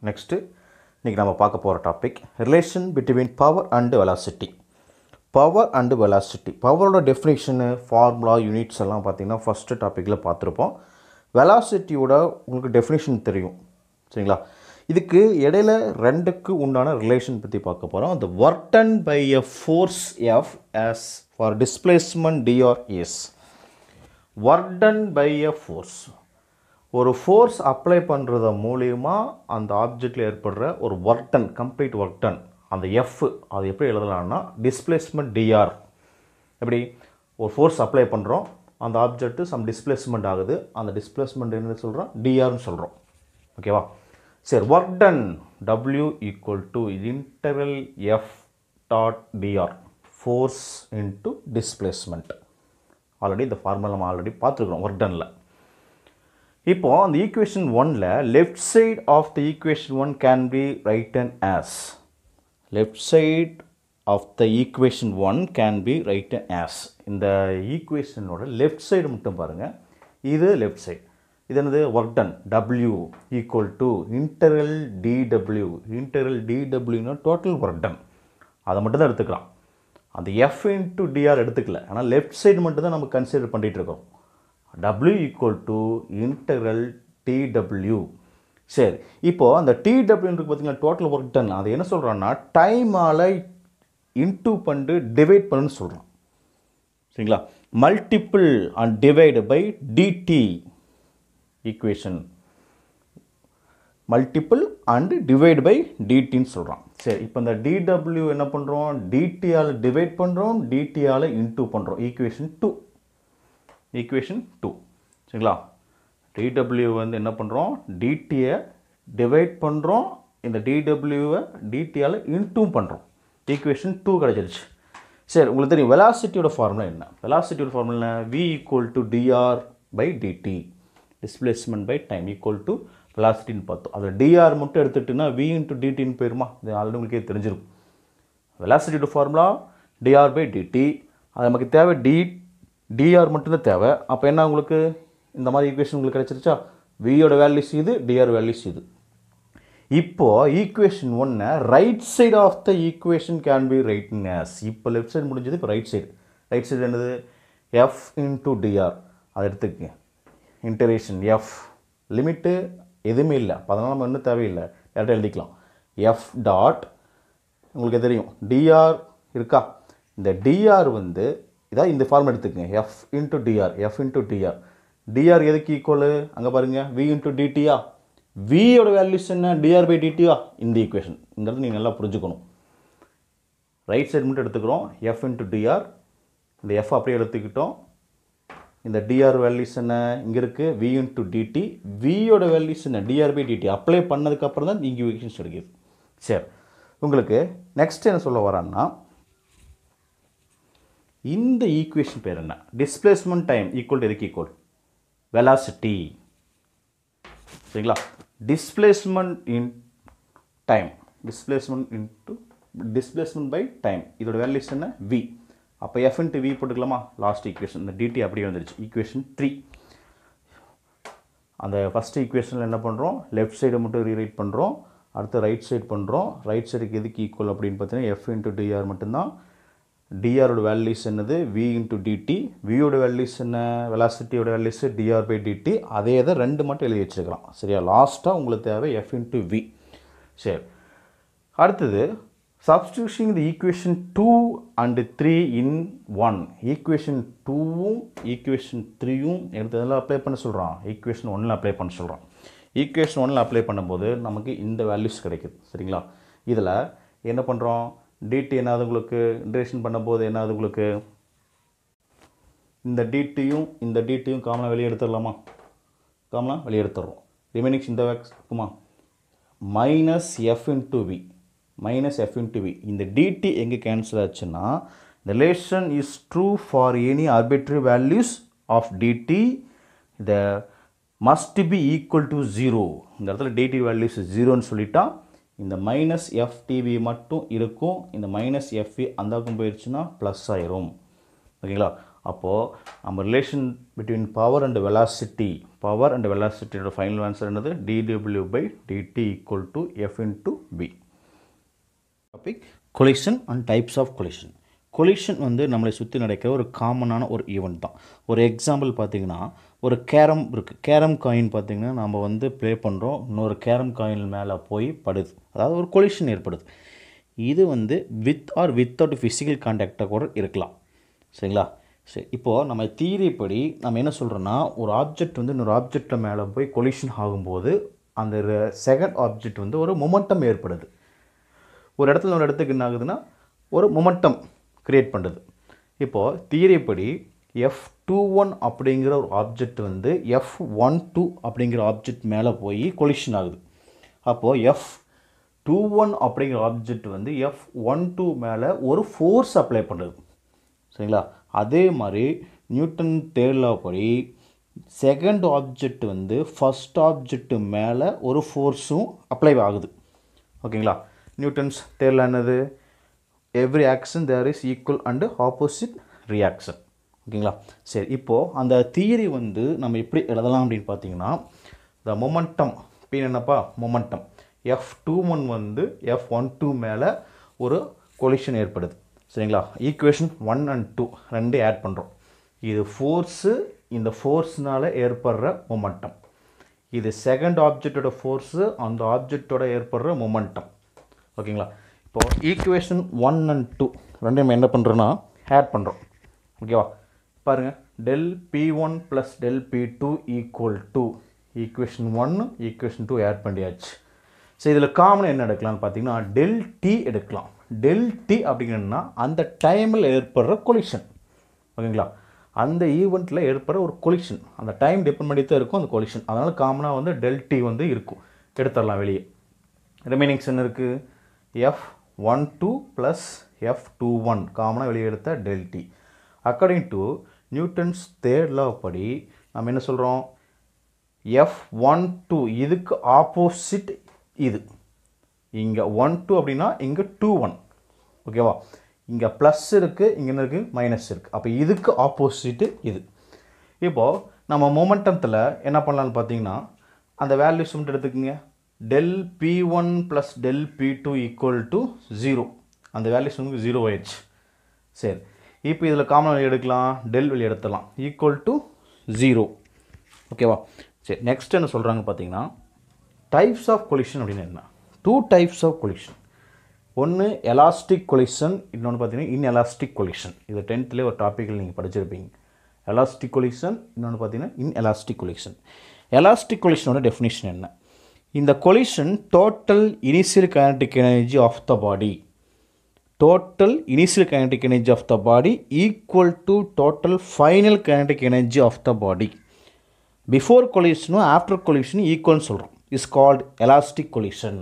Next இன்றைக்கி நம்ம பார்க்க போகிற topic relation between power and velocity. Power and velocity, பவரோட டெஃபினேஷனு, ஃபார்முலா, யூனிட்ஸ் எல்லாம் பார்த்திங்கன்னா ஃபஸ்ட்டு டாப்பிக்கில் பார்த்துருப்போம். வெலாசிட்டியோட உங்களுக்கு டெஃபினேஷன் தெரியும், சரிங்களா? இதுக்கு இடையில ரெண்டுக்கு உண்டான ரிலேஷன் பற்றி பார்க்க போகிறோம். the work done by a force F as for displacement dr is work done by a force. ஒரு ஃபோர்ஸ் அப்ளை பண்ணுறது மூலிமா அந்த ஆப்ஜெக்டில் ஏற்படுற ஒரு work done, complete work done, அந்த எஃப் அது எப்படி எழுதலாம்னா டிஸ்பிளேஸ்மெண்ட் டிஆர். எப்படி ஒரு ஃபோர்ஸ் அப்ளை பண்ணுறோம், அந்த ஆப்ஜெக்ட்டு சம் டிஸ்பிளேஸ்மெண்ட் ஆகுது, அந்த டிஸ்பிளேஸ்மெண்ட் என்ன சொல்கிறோம், டிஆர்னு சொல்கிறோம். ஓகேவா? சரி, work done W equal to integral f dot d r, force into displacement. Already இந்த ஃபார்முலா நம்ம ஆல்ரெடி பார்த்துருக்குறோம் ஒர்க் டனில். இப்போ அந்த ஈக்குவேஷன் 1ல் left side of the equation 1 can be written as, left side of the equation 1 can be written as. இந்த ஈக்குவேஷனோட left side மட்டும் பாருங்கள், இது லெஃப்ட் சைடு. இது என்னது, work done W equal to integral DW. Integral டிடபிள்யூனா total work done, அதை மட்டும் தான் எடுத்துக்கலாம். அந்த எஃப் இன்ட்டு டிஆர் எடுத்துக்கல, ஆனால் லெஃப்ட் சைடு மட்டும் தான் நம்ம கன்சிடர் பண்ணிகிட்டு இருக்கோம். W equal to integral DW. சரி, இப்போது அந்த டிடபிள்யூன்றது பார்த்தீங்கன்னா டோட்டல் ஒர்க் டன், அது என்ன சொல்கிறான்னா டைமால் இன்டூ பண்ணிட்டு டிவைட் பண்ணுன்னு சொல்கிறோம், சரிங்களா? Multiple and divide by DT equation, multiple and divide by டிடின்னு சொல்கிறோம். சரி, இப்போ இந்த டிடபிள்யூ என்ன பண்ணுறோம், டிடியால் டிவைட் பண்ணுறோம், டிடியால் இன்டூ பண்ணுறோம். ஈக்குவேஷன் 2, ஈக்குவேஷன் 2, சரிங்களா? டிடபிள்யூ வந்து என்ன பண்ணுறோம், டிடியை டிவைட் பண்ணுறோம், இந்த டிடபிள்யூவை டிடியால் இன்டூ பண்ணுறோம். ஈக்குவேஷன் 2 கிடச்சிருச்சு. சரி, உங்களுக்கு தெரியும் வெலாசிட்டியோட ஃபார்முலா என்ன? வெலாசிட்டியோட formula V equal to dr by DT, displacement by time equal to வெலாசிட்டின்னு பார்த்தோம். அதில் டிஆர் மட்டும் எடுத்துகிட்டுன்னா V இன்ட்டு டிடின்னு போயிருமா? இது ஆல்ரெடி உங்களுக்கே தெரிஞ்சிருக்கும். வெலாசிட்டியோட ஃபார்முலா dr பை டிடி, அது நமக்கு தேவை டிஆர் மட்டும்தான் தேவை. அப்போ என்ன, உங்களுக்கு இந்த மாதிரி ஈக்குவேஷன் உங்களுக்கு கிடச்சிருச்சா? வியோட வேல்யூஸ் இது, டிஆர் வேல்யூஸ் இது. இப்போது equation 1 right side of the equation can be written as. இப்போ லெஃப்ட் சைடு முடிஞ்சது, இப்போ ரைட் சைடு. ரைட் சைடு என்னது, எஃப் இன்ட்டு டிஆர், அதை எடுத்துக்கங்க. இன்டரேஷன் எஃப், லிமிட்டு எதுவுமே இல்லை, அப்போ அதனால் நம்ம இன்னும் தேவையில்லை, டேரெக்டாக எழுதிக்கலாம். எஃப் டாட், உங்களுக்கு தெரியும் டிஆர் இருக்கா, இந்த டிஆர் வந்து இதான் இந்த ஃபார்ம் எடுத்துக்கங்க, f into d r, f into d r. D r எதுக்கு ஈக்குவலு, அங்கே பாருங்கள், வி இன்ட்டு டிடியா. வியோட வேல்யூஸ் என்ன, டிஆர் பை டிடியா. இந்த ஈக்குவேஷன்ங்கிறது நீங்கள் நல்லா புரிஞ்சுக்கணும். ரைட் சைடு மட்டும் எடுத்துக்கிறோம், எஃப் இன்ட்டு டிஆர். இந்த எஃப் அப்படியே எடுத்துக்கிட்டோம். இந்த டிஆர் வேல்யூஸ் என்ன, இங்கே இருக்குது வி இன்ட்டு டிடி. வியோட வேல்யூஸ் என்ன, டிஆர் பை டிடி. அப்ளை பண்ணதுக்கப்புறம் தான் இங்கே ஈக்குவேஷன்ஸ் எடுக்குது. சரி, உங்களுக்கு நெக்ஸ்ட் என்ன சொல்ல வரான்னா, இந்த ஈக்குவேஷன் பேர் என்ன, டிஸ்பிளேஸ்மெண்ட் டைம் ஈக்குவல் டு எதுக்கு ஈக்குவல், வெலாசிட்டி, சரிங்களா? Displacement in time, displacement into displacement by time, இதோட வேல்யூஸ் என்ன, வி. அப்போ எஃப் இன்ட்டு வி போட்டுக்கலாமா? லாஸ்ட் ஈக்குவேஷன், இந்த டிடி அப்படியே வந்துருச்சு. ஈக்குவேஷன் 3. அந்த ஃபஸ்ட் ஈக்குவேஷனில் என்ன பண்ணுறோம், லெஃப்ட் சைடை மட்டும் ரீரைட் பண்ணுறோம், அடுத்து ரைட் சைடு பண்ணுறோம். ரைட் சைடுக்கு எதுக்கு ஈக்குவல் அப்படின்னு பார்த்தீங்கன்னா எஃப் இன்ட்டு டிஆர் மட்டும்தான். டிஆரோட வேல்யூஸ் என்னது, வி இன்ட்டு டிடி. வியோட வேல்யூஸ் என்ன, வெலாசிட்டியோட வேல்யூஸ் டிஆர் பை டிடி. அதே தான் ரெண்டு மட்டும் எழுதி வச்சுக்கலாம், சரியா? லாஸ்ட்டாக உங்களுக்கு தேவை எஃப் இன்ட்டு வி. சரி, அடுத்தது substitution the equation 2 and 3 in 1. Equation 2வும் ஈக்குவேஷன் 3யும் எடுத்ததில் அப்ளை பண்ண சொல்கிறான், ஈக்குவேஷன் 1ல் அப்ளை பண்ண சொல்கிறான். ஈக்குவேஷன் 1ல் அப்ளை பண்ணும்போது நமக்கு இந்த வேல்யூஸ் கிடைக்குது, சரிங்களா? இதில் என்ன பண்ணுறோம், டிடி என்னாவது உங்களுக்கு இன்டரேஷன் பண்ணும்போது என்னாவது உங்களுக்கு இந்த டிடியும் இந்த டிடியும் காமனாக வெளியே எடுத்துடலாமா? காமனாக வெளியே எடுத்துடுறோம். ரிமைனிங்ஸ் இந்த இருக்குமா, minus f into v, minus f into v. இந்த டிடி எங்கே கேன்சல் ஆச்சுன்னா, the relation is true for any arbitrary values of dt, the must be equal to 0. இந்த இடத்துல dt values 0ன்னு சொல்லிட்டா இந்த மைனஸ் எஃப்டிவி மட்டும் இருக்கும். இந்த மைனஸ் எஃப்வி அந்த பக்கம் போயிடுச்சுன்னா ப்ளஸ் ஆயிரும், ஓகேங்களா? அப்போது நம்ம relation between power and velocity ஓட ஃபைனல் ஆன்சர் என்னது dw/dt equal to f into v. Topic collision and types of collision. Collision வந்து நம்மளை சுற்றி நடக்கிற ஒரு காமனான ஒரு ஈவெண்ட் தான். ஒரு எக்ஸாம்பிள் பார்த்திங்கன்னா ஒரு கேரம் இருக்குது. கேரம் காயின் பார்த்திங்கன்னா நம்ம வந்து ப்ளே பண்ணுறோம், இன்னொரு கேரம் காயின் மேலே போய் படுது, அதாவது ஒரு கொலிஷன் ஏற்படுது. இது வந்து வித் ஆர் வித்தவுட் ஃபிசிக்கல் கான்டாக்டாக கூட இருக்கலாம். சரிங்களா? சரி, இப்போது நம்ம தியரி படி நம்ம என்ன சொல்கிறோன்னா, ஒரு ஆப்ஜெக்ட் வந்து இன்னொரு ஆப்ஜெக்டை மேலே போய் கொலிஷன் ஆகும்போது அந்த செகண்ட் ஆப்ஜெக்ட் வந்து ஒரு மொமெண்டம் ஏற்படுது. ஒரு இடத்துல ஒரு இடத்துக்கு என்ன ஆகுதுன்னா ஒரு மொமெண்டம் க்ரியேட் பண்ணுறது. இப்போது தியரி படி F21 அப்படிங்கிற ஒரு ஆப்ஜெக்ட் வந்து F12 அப்படிங்கிற ஆப்ஜெக்ட் மேலே போய் கொலிஷன் ஆகுது. அப்போது F21 அப்படிங்கிற ஆப்ஜெக்ட் வந்து F12 மேலே ஒரு ஃபோர்ஸ் அப்ளை பண்ணுறது. சரிங்களா? அதே மாதிரி நியூட்டன் தேர்ட் லா படி செகண்ட் ஆப்ஜெக்ட் வந்து ஃபஸ்ட் ஆப்ஜெக்ட் மேலே ஒரு ஃபோர்ஸும் அப்ளை ஆகுது. ஓகேங்களா? நியூட்டன்ஸ் தேர்ட் லா என்னது? Every action there is equal and opposite reaction. ஓகேங்களா? சரி, இப்போது அந்த தியரி வந்து நம்ம எப்படி எழுதலாம் அப்படின்னு பார்த்தீங்கன்னா, த மொமெண்டம் அப்படின்னு என்னப்பா மொமெண்டம் F21 வந்து F12 மேலே ஒரு கொலிஷன் ஏற்படுது. சரிங்களா? ஈக்குவேஷன் 1 and 2 ரெண்டு ஆட் பண்ணுறோம். இது ஃபோர்ஸு, இந்த ஃபோர்ஸ்னால் ஏற்படுற மொமெண்டம். இது செகண்ட் ஆப்ஜெக்டோட ஃபோர்ஸு, அந்த ஆப்ஜெக்டோட ஏற்படுற மொமெண்டம். ஓகேங்களா? இப்போது ஈக்குவேஷன் 1 and 2 ரெண்டு நம்ம என்ன பண்ணுறோன்னா ஆட் பண்ணுறோம். ஓகேவா? பாருங்கள், del P1 + del P2 equal to equation 1 equation 2 add பண்ணியாச்சு. ஸோ இதில் காமன் என்ன எடுக்கலாம்னு பார்த்தீங்கன்னா del T எடுக்கலாம். del T அப்படிங்கன்னா அந்த டைமில் ஏற்படுற கொலிஷன். ஓகேங்களா? அந்த ஈவெண்ட்டில் ஏற்படுற ஒரு கொலிஷன், அந்த டைம் டிபெண்ட் பண்ணி தான் இருக்கும் அந்த கொலிஷன். அதனால் காமனாக வந்து del T வந்து இருக்கும், எடுத்துடலாம் வெளியே. ரிமைனிங்ஸ் என்ன இருக்குது? F12 + F21 காமனாக வெளியே எடுத்த del T. According to Newton's third லா படி நம்ம என்ன சொல்கிறோம்? F12 இதுக்கு ஆப்போசிட் இது. இங்கே 12 அப்படின்னா இங்கே 21. ஓகேவா? இங்கே ப்ளஸ் இருக்குது, இங்கே என்ன இருக்குது? மைனஸ் இருக்குது. அப்போ இதுக்கு ஆப்போசிட்டு இது. இப்போது நம்ம மொமெண்டத்தில் என்ன பண்ணலான்னு பார்த்தீங்கன்னா அந்த வேல்யூஸ் மட்டும் எடுத்துக்கோங்க. del P1 + del P2 equal to 0. அந்த வேல்யூஸ் வந்து 0 ஆயிடுச்சு. சரி, இப்போ இதில் காமன் வெளியே எடுக்கலாம், del வெளியே எடுத்துடலாம், ஈக்குவல் டு 0. ஓகேவா? சரி, நெக்ஸ்ட் என்ன சொல்கிறாங்க பார்த்தீங்கன்னா டைப்ஸ் ஆஃப் கொலிஷன் அப்படின்னு என்ன? 2 டைப்ஸ் ஆஃப் கொலிஷன். ஒன்று எலாஸ்டிக் கொலிஷன், இன்னொன்று பார்த்தீங்கன்னா இன்எலாஸ்டிக் கொலிஷன். இது 10th ஒரு டாப்பிக்கில் நீங்கள் படிச்சிருப்பீங்க. எலாஸ்டிக் கொலிஷன், இன்னொன்று பார்த்தீங்கன்னா இன்எலாஸ்டிக் கொலிஷன். எலாஸ்டிக் கொலிஷனோட டெஃபினிஷன் என்ன? இந்த collision total initial kinetic energy of the body, total initial kinetic energy of the body equal to total final kinetic energy of the body. Before கொலிஷனும் after கொலிஷனும் ஈக்குவல்னு சொல்கிறோம். Is called elastic collision.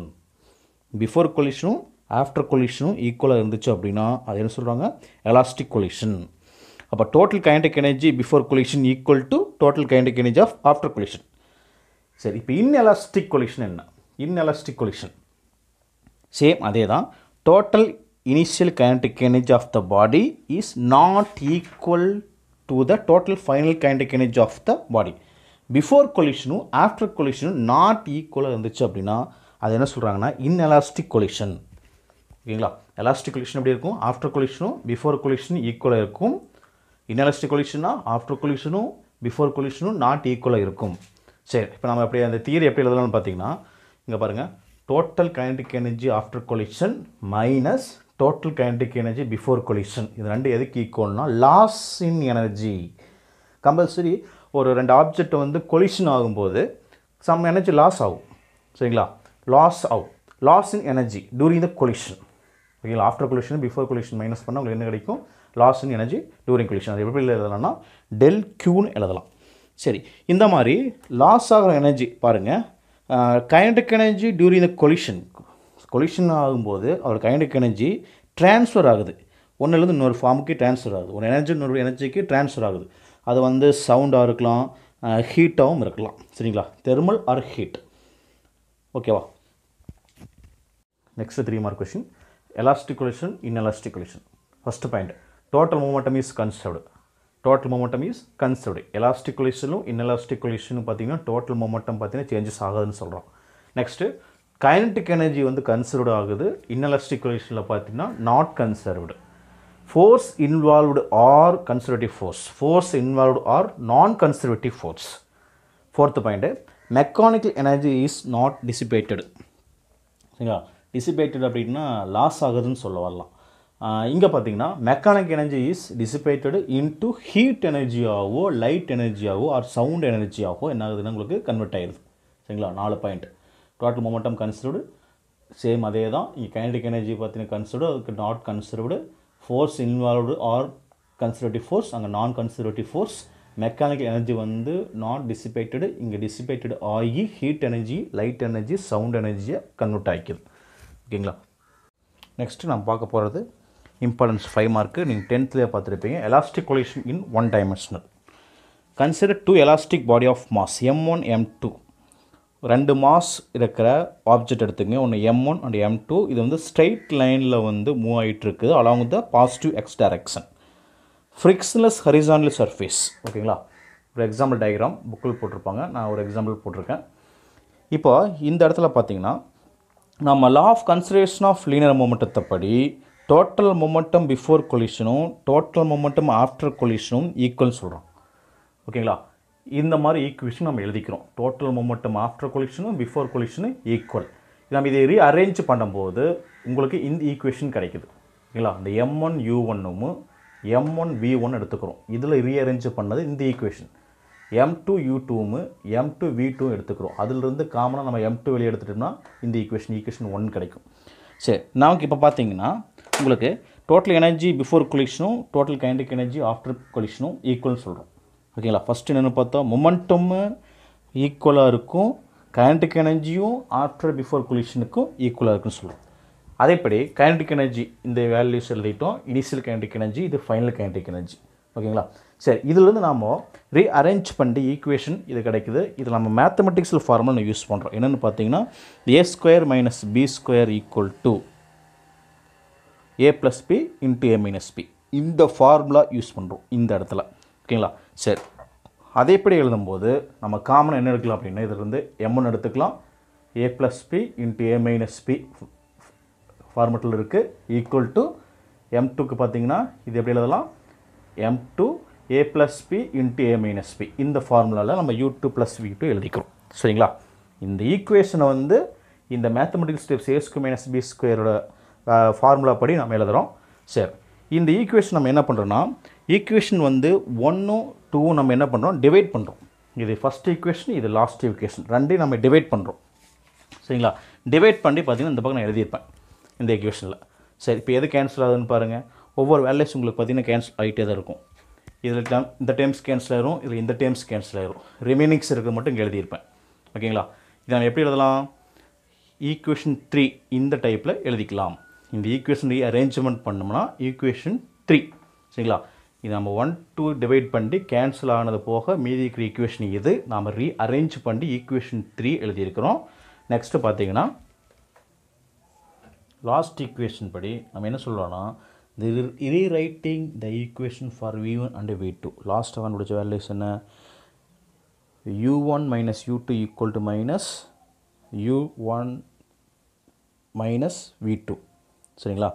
Before கொலிஷனும் after கொலிஷனும் ஈக்குவலாக இருந்துச்சு அப்படின்னா அது என்ன சொல்கிறாங்க? Elastic collision. அப்போ total kinetic energy before collision equal to total kinetic energy of after collision. சரி, இப்போ இன்எலாஸ்டிக் கொலிஷன் என்ன? இன்எலாஸ்டிக் கொலிஷன் சேம் அதே தான். Total initial kinetic energy of the body is not equal to the total final kinetic energy of the body. Before கொலிஷனும் after கொலிஷனும் not ஈக்குவலாக இருந்துச்சு அப்படின்னா அது என்ன சொல்கிறாங்கன்னா இன்எலாஸ்டிக் கொலிஷன். ஓகேங்களா? எலாஸ்டிக் கொலிஷன் எப்படி இருக்கும்? ஆஃப்டர் கொலிஷனும் பிஃபோர் கொலிஷனும் ஈக்குவலாக இருக்கும். இன்எலாஸ்டிக் கொலிஷனா ஆஃப்டர் கொலிஷனும் பிஃபோர் கொலிஷனும் நாட் ஈக்குவலாக இருக்கும். சரி, இப்போ நம்ம எப்படி அந்த தியரி எப்படி எழுதலாம்னு பார்த்தீங்கன்னா இங்கே பாருங்கள், total kinetic energy after collision minus total kinetic energy before collision. இது ரெண்டு எதுக்கு ஈக்குவல்னா லாஸ் இன் எனர்ஜி. கம்பல்சரி ஒரு ரெண்டு ஆப்ஜெக்ட் வந்து கொலிஷன் ஆகும்போது சம் எனர்ஜி லாஸ் ஆகும். சரிங்களா? லாஸ் ஆகும், loss in energy during the collision. ஓகேங்களா? After collision before collision minus பண்ணால் உங்களுக்கு என்ன கிடைக்கும்? Loss in energy during collision. அது எப்படி எழுதலாம்னா del Qன்னு எழுதலாம். சரி, இந்த மாதிரி லாஸ் ஆகிற எனர்ஜி பாருங்கள், kinetic energy during the collision ஆகும்போது அவர் கைனடிக் எனர்ஜி ட்ரான்ஸ்ஃபர் ஆகுது. ஒன்றுலேருந்து இன்னொரு ஃபார்முக்கு ட்ரான்ஸ்ஃபர் ஆகுது. ஒரு எனர்ஜி இன்னொரு எனர்ஜிக்கு ட்ரான்ஸ்ஃபர் ஆகுது. அது வந்து சவுண்டாக இருக்கலாம், ஹீட்டாகவும் இருக்கலாம். சரிங்களா? Thermal or heat. ஓகேவா? Next 3 mark question. Elastic collision, inelastic collision. First point, total momentum is conserved. total momentum is conserved. Elastic collision, inelastic collision பார்த்தீங்கன்னா total momentum பார்த்தீங்கன்னா changes ஆகாதுன்னு சொல்கிறோம். நெக்ஸ்ட்டு kinetic energy வந்து conserved ஆகுது. inelastic collisionல பார்த்தீங்கன்னா not conserved. Force involved or conservative force. Force involved or non-conservative force. Fourth point, mechanical energy is not dissipated. சரிங்களா, dissipated அப்படின்னா loss ஆகுதுன்னு சொல்ல வரலாம். இங்கே பார்த்தீங்கன்னா mechanic energy is dissipated into heat எனர்ஜியாகவோ லைட் எனர்ஜியாகவோ ஆர் சவுண்ட் எனர்ஜியாகவோ என்ன ஆகுதுன்னா உங்களுக்கு கன்வெர்ட் ஆகிடுது. சரிங்களா, 4 point. Total momentum considered same அதே தான். இங்கே கைனடிக் எனர்ஜி பார்த்தீங்கன்னா கன்சிடர்டு, அதுக்கு not considered. Force involved or conservative force, அங்கே non conservative force. Mechanical energy வந்து நாட் டிசிபேட்டடு, இங்கே டிசிபேட்டடு ஆகி heat energy, light energy, sound எனர்ஜியை கன்வெர்ட் ஆகிக்குது. ஓகேங்களா, நெக்ஸ்ட்டு நம்ம பார்க்க போகிறது இம்பார்ட்டன்ஸ் 5 மார்க்கு. நீங்கள் 10th பார்த்துருப்பீங்க. Elastic collision in 1 dimensional. Consider 2 elastic body of mass M1 M2. 2 mass இருக்கிற ஆப்ஜெக்ட் எடுத்துங்க. ஒன்று M1 அண்ட் M2. இது வந்து ஸ்ட்ரைட் லைனில் வந்து மூவ் ஆகிட்டு இருக்குது along the positive X direction. Frictionless horizontal surface. ஓகேங்களா, ஒரு எக்ஸாம்பிள் டயக்ராம் புக்கில் போட்டிருப்பாங்க, நான் ஒரு எக்ஸாம்பிள் போட்டிருக்கேன். இப்போ இந்த இடத்துல பார்த்தீங்கன்னா நம்ம law of conservation of linear மொமெண்டத்தை படி டோட்டல் மொமெண்டம் பிஃபோர் கொலிஷனும் டோட்டல் மொமெண்டம் ஆஃப்டர் கொலிஷனும் ஈக்குவல் சொல்கிறோம். ஓகேங்களா, இந்த மாதிரி ஈக்குவேஷன் நம்ம எழுதிக்கிறோம். டோட்டல் மொமெண்டம் ஆஃப்டர் கொலிஷனும் பிஃபோர் கொலிஷனும் ஈக்குவல். நம்ம இதை ரீஅரேஞ்ச் பண்ணும்போது உங்களுக்கு இந்த ஈக்குவேஷன் கிடைக்குது. ஓகேங்களா, இந்த M1 U1 M1 V1 எடுத்துக்கிறோம். இதில் ரீஅரேஞ்ச் பண்ணது இந்த equation. M2 U2 M2 V2 எடுத்துக்கிறோம். அதிலிருந்து காமனாக நம்ம M2 வெளியே எடுத்துட்டோம்னா இந்த ஈக்குவேஷன் 1 கிடைக்கும். சரி, நமக்கு இப்போ பார்த்தீங்கன்னா உங்களுக்கு டோட்டல் எனர்ஜி பிஃபோர் கொலிஷனும் டோட்டல் கைனடிக் எனர்ஜி ஆஃப்டர் கொலிஷனும் ஈக்குவல்னு சொல்கிறோம். ஓகேங்களா, ஃபஸ்ட்டு என்னென்னு பார்த்தா மொமெண்டம் ஈக்குவலாக இருக்கும், கைனடிக் எனர்ஜியும் ஆஃப்டர் பிஃபோர் கொலிஷனுக்கும் ஈக்குவலாக இருக்குன்னு சொல்லுவோம். அதேபடி கைனடிக் எனர்ஜி இந்த வேல்யூஸ் எழுதிட்டோம். இனிஷியல் கைனடிக் எனர்ஜி, இது ஃபைனல் கைனடிக் எனர்ஜி. ஓகேங்களா, சரி, இதிலேருந்து நாம் ரீஅரேஞ்ச் பண்ணி ஈக்குவேஷன் இது கிடைக்குது. இதில் நம்ம மேத்தமெட்டிக்ஸில் ஃபார்முலா யூஸ் பண்ணுறோம். என்னென்னு பார்த்தீங்கன்னா A² - B² = A + B × A - B. இந்த ஃபார்முலா யூஸ் பண்ணுறோம் இந்த இடத்துல. ஓகேங்களா, சரி, அதே எப்படி எழுதும்போது நம்ம காமன் என்ன எடுக்கலாம் அப்படின்னா இதிலிருந்து M1 எடுத்துக்கலாம். A + B × A - B ஃபார்மெட்டில் இருக்குது. ஈக்குவல் டு M2க்கு பார்த்தீங்கன்னா இது எப்படி எழுதலாம், M2 A + B × A - B. இந்த ஃபார்முலாவில் நம்ம U2 + V2 எழுதிக்கிறோம். சரிங்களா, இந்த ஈக்குவேஷனை வந்து இந்த mathematical steps A² - B² formula படி நம்ம எழுதுகிறோம். சரி, இந்த ஈக்குவேஷன் நம்ம என்ன பண்ணுறோன்னா ஈக்குவேஷன் வந்து 1 2 நம்ம என்ன பண்ணுறோம் டிவைட் பண்ணுறோம். இது ஃபஸ்ட் ஈக்குவேஷன், இது லாஸ்ட் ஈக்குவேஷன், ரெண்டையும் நம்ம டிவைட் பண்ணுறோம். சரிங்களா, டிவைட் பண்ணி பார்த்தீங்கன்னா இந்த பக்கம் நான் எழுதியிருப்பேன் இந்த ஈக்குவேஷனில். சரி, இப்போ எது கேன்சல் ஆகுதுன்னு பாருங்கள். ஒவ்வொரு வேல்யூஸ் உங்களுக்கு பார்த்தீங்கன்னா கேன்சல் ஆகிட்டே தான் இருக்கும். இதில் இந்த டேர்ம்ஸ் கேன்சல் ஆயிரும், இதில் இந்த டேர்ம்ஸ் கேன்சல் ஆயிரும். ரிமைனிங்ஸ் இருக்கிறது மட்டும் இங்கே எழுதியிருப்பேன். ஓகேங்களா, இதை நம்ம எப்படி எழுதலாம், ஈக்குவேஷன் 3 இந்த டைப்பில் எழுதிக்கலாம். இந்த ஈக்குவேஷன் ரீஅரேஞ்ச்மெண்ட் பண்ணோம்னா ஈக்குவேஷன் 3. சரிங்களா, இது நம்ம 1 2 டிவைட் பண்ணி கேன்சல் ஆனது போக மீதி இருக்கிற ஈக்குவேஷன் இது நாம் ரீஅரேஞ்ச் பண்ணி ஈக்குவேஷன் 3 எழுதியிருக்கிறோம். நெக்ஸ்ட்டு பார்த்தீங்கன்னா லாஸ்ட் ஈக்குவேஷன் படி நம்ம என்ன சொல்கிறோன்னா rewriting the equation for V1 and V2. Last அவன் முடிச்ச வேல்யூஸ் என்ன, U1 - U2 = -U1 - V2. சரிங்களா,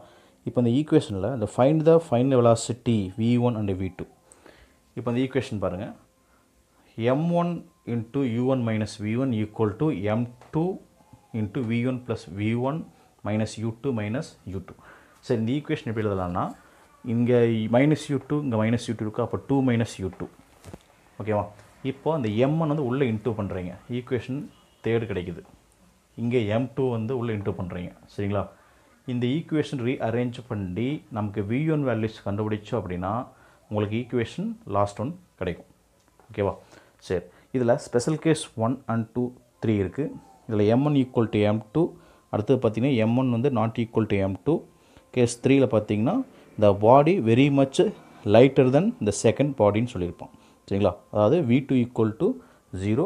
இப்போ இந்த ஈக்குவேஷனில் இந்த find the final velocity V1 and V2. இப்போ இந்த ஈக்குவேஷன் பாருங்கள், M1 × U1 - V1 = M2 × V1 + V1 - U2 - U2. சரி, இந்த ஈக்குவேஷன் எப்படி எழுதலாம்னா இங்கே -U2 இங்கே -U2 இருக்குது, அப்போ 2 - U2. ஓகேவா, இப்போ அந்த M1 வந்து உள்ளே இன்டூ பண்ணுறீங்க, ஈக்குவேஷன் 3 கிடைக்குது. இங்கே M2 வந்து உள்ளே இன்டூ பண்ணுறீங்க. சரிங்களா, இந்த ஈக்குவேஷன் ரீஅரேஞ்ச் பண்ணி நமக்கு V1 வேல்யூஸ் கண்டுபிடிச்சோம் அப்படின்னா உங்களுக்கு ஈக்குவேஷன் லாஸ்ட் ஒன் கிடைக்கும். ஓகேவா, சரி, இதில் ஸ்பெஷல் கேஸ் 1 and 2 3 இருக்குது. இதில் M1 = M2, அடுத்தது பார்த்திங்கன்னா M1 வந்து not equal to M2. Case 3ல் பார்த்தீங்கன்னா the body very much lighter than the second பாடின்னு சொல்லியிருப்போம். சரிங்களா, அதாவது V2 = 0.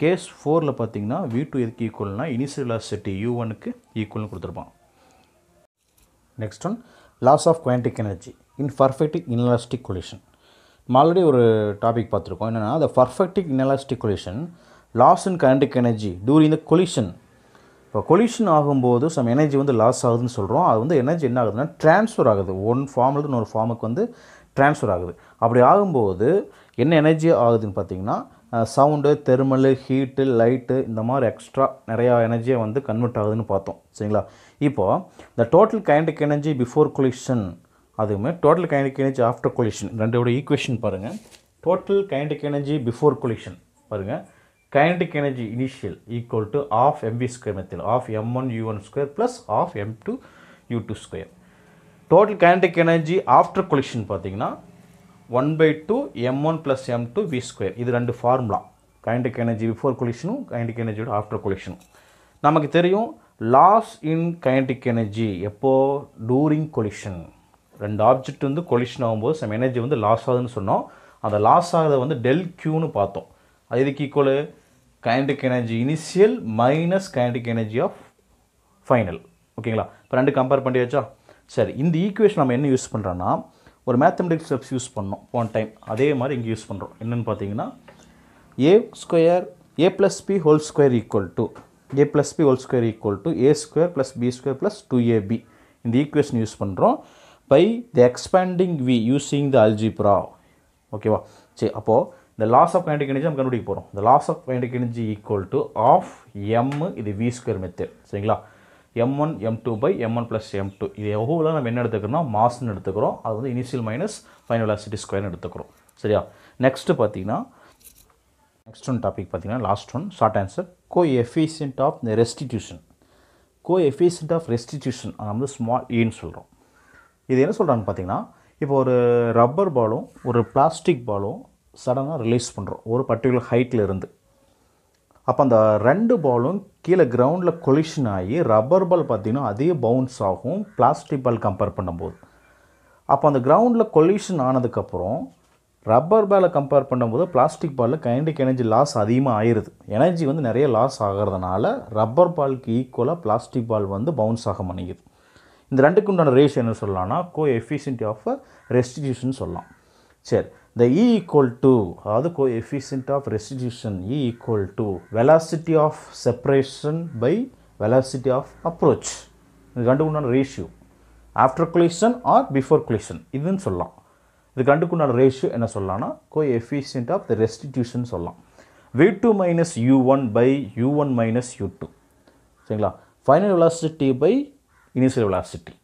கேஸ் 4ல் பார்த்தீங்கன்னா V2 எதுக்கு ஈக்குவல்னா இனிஷியல் வெலாசிட்டி U1க்கு ஈக்குவல்னு கொடுத்துருப்பான். Next one loss of kinetic energy in perfect inelastic collision. நம்ம ஆல்ரெடி ஒரு டாபிக் பார்த்துருக்கோம். என்னென்னா the perfect inelastic collision loss in kinetic energy during the collision. இப்போ கொலிஷன் ஆகும்போது சம் எனர்ஜி வந்து லாஸ் ஆகுதுன்னு சொல்கிறோம். அது வந்து எனர்ஜி என்ன ஆகுதுன்னா ட்ரான்ஸ்ஃபர் ஆகுது. ஒன் ஃபார்ம்லேருந்து இன்னொரு ஃபார்முக்கு வந்து ட்ரான்ஸ்ஃபர் ஆகுது. அப்படி ஆகும்போது என்ன எனர்ஜி ஆகுதுன்னு பார்த்தீங்கன்னா சவுண்டு, தெர்மலு, ஹீட்டு, லைட்டு இந்த மாதிரி எக்ஸ்ட்ரா நிறையா எனர்ஜியை வந்து கன்வெர்ட் ஆகுதுன்னு பார்த்தோம். சரிங்களா? இப்போது இந்த total kinetic energy before collision அதுவுமே total kinetic energy after collision ரெண்டோட ஈக்குவேஷன் பாருங்கள். Total kinetic energy before collision பாருங்கள். kinetic energy initial equal to half mv square method of m1 u1 square plus half m2 u2 square. Total kinetic energy after collision பார்த்தீங்கன்னா 1/2 m1 plus m2 v square. இது ரெண்டு formula. kinetic energy before collision kinetic energy after collision. நமக்கு தெரியும் loss in kinetic energy எப்போ during collision. ரெண்டு object வந்து collision ஆகும்போது some energy வந்து லாஸ் ஆகுதுன்னு சொன்னோம். அந்த லாஸ் ஆகுதை வந்து டெல் கியூன்னு பார்த்தோம். அது இதுக்கு equal kinetic energy initial minus kinetic energy of final. ஓகேங்களா? இப்போ ரெண்டு கம்பேர் பண்ணியாச்சா? சரி, இந்த ஈக்குவேஷன் நம்ம என்ன யூஸ் பண்ணுறோன்னா ஒரு மேத்தமெட்டிக்ஸ் ஸ்டெப்ஸ் யூஸ் பண்ணோம் போன டைம். அதே மாதிரி இங்கே யூஸ் பண்ணுறோம். என்னென்னு பார்த்தீங்கன்னா a square a plus b whole square equal to a plus b whole square equal to a square plus b square plus 2ab இந்த ஈக்குவேஷன் யூஸ் பண்ணுறோம் by the expanding v using the algebra. ஓகேவா? சரி, அப்போது the loss of kinetic energy நம்ம கண்டுபிடிக்க போகிறோம். the loss of kinetic energy equal to of m இது v square method. சரிங்களா? m1 m2 by m1 plus m2 இது எவ்வளோ நம்ம என்ன எடுத்துக்கிறோம்னா மாஸ்ன்னு எடுத்துக்கிறோம். அது வந்து இனிஷியல் மைனஸ் ஃபைனல் வெலாசிட்டி ஸ்கொயர்னு எடுத்துக்கிறோம். சரியா? நெக்ஸ்ட்டு பார்த்தீங்கன்னா நெக்ஸ்ட் ஒன் டாபிக் பார்த்தீங்கன்னா last one short answer coefficient of the restitution. Coefficient of restitution நம்ம வந்து ஸ்மால் ஈன்னு சொல்கிறோம். இது என்ன சொல்கிறான்னு பார்த்தீங்கன்னா இப்போ ஒரு ரப்பர் பாலும் ஒரு பிளாஸ்டிக் பாலும் சடனாக ரிலீஸ் பண்ணுறோம் ஒரு பர்டிகுலர் ஹைட்டில் இருந்து. அப்போ அந்த ரெண்டு பாலும் கீழே கிரவுண்டில் கொலிஷன் ஆகி ரப்பர் பால் பார்த்திங்கன்னா அதே பவுன்ஸ் ஆகும் பிளாஸ்டிக் பால் கம்பேர் பண்ணும்போது. அப்போ அந்த கிரவுண்டில் கொலிஷன் ஆனதுக்கப்புறம் ரப்பர் பாலை கம்பேர் பண்ணும்போது பிளாஸ்டிக் பாலில் கைனடிக் எனர்ஜி லாஸ் அதிகமாக ஆயிடுது. எனர்ஜி வந்து நிறைய லாஸ் ஆகிறதுனால ரப்பர் பாலுக்கு ஈக்குவலாக பிளாஸ்டிக் பால் வந்து பவுன்ஸ் ஆக மாட்டேங்குது. இந்த ரெண்டுக்கு உண்டான ரேஷியோ என்ன சொல்லலாம்னா கோஎஃபிஷியன்ட் ஆஃப் ரெஸ்டிடியூஷன் சொல்லலாம். சரி, the E equal to அதாவது coefficient of restitution E equal to velocity of separation by velocity of approach. இது கண்டுக்குண்டான ratio after collision or before collision இதுன்னு சொல்லலாம். இது கண்டுக்குண்டான ரேஷியோ என்ன சொல்லலாம்னா coefficient of the restitution சொல்லலாம். v2 minus u1 by u1 minus u2. சரிங்களா? final velocity by initial velocity.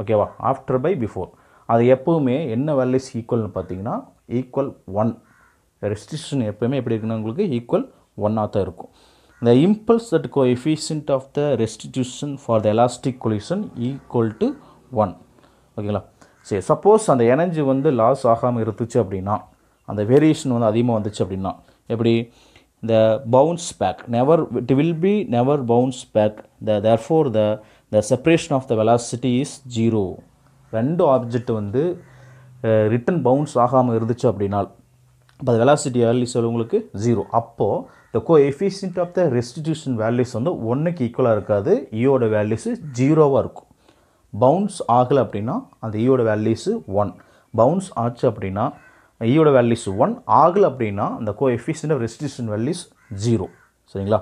ஓகேவா? After by before. அது எப்போவுமே என்ன வேல்யூஸ் ஈக்குவல்னு பார்த்தீங்கன்னா ஈக்குவல் 1. ரெஸ்ட்ரிக்ஷன் எப்போவுமே எப்படி இருக்குன்னா உங்களுக்கு ஈக்குவல் 1ஆக தான் இருக்கும். இந்த impulse that coefficient of the restitution for the elastic collision equal to 1. ஓகேங்களா? சரி, சப்போஸ் அந்த எனர்ஜி வந்து லாஸ் ஆகாமல் இருந்துச்சு அப்படின்னா அந்த வேரியேஷன் வந்து அதிகமாக வந்துச்சு அப்படின்னா எப்படி the bounce back never it will be never bounce back therefore the separation of the velocity is 0. ரெண்டு ஆப்ஜெக்ட் வந்து ரிட்டன் பவுன்ஸ் ஆகாமல் இருந்துச்சு அப்படின்னா அப்போ அது வெலாசிட்டி வேல்யூஸ் உங்களுக்கு 0. அப்போது the coefficient of the restitution values வந்து 1க்கு ஈக்குவலாக இருக்காது. ஈயோட வேல்யூஸு 0வாக இருக்கும். பவுன்ஸ் ஆகலை அப்படின்னா அந்த ஈயோட வேல்யூஸு 1. பவுன்ஸ் ஆச்சு அப்படின்னா ஈயோட வேல்யூஸ் 1 ஆகலை அப்படின்னா அந்த கோஎஃபிஷியன்ட் ஆஃப் ரெஸ்டிடியூஷன் வேல்யூஸ் 0. சரிங்களா?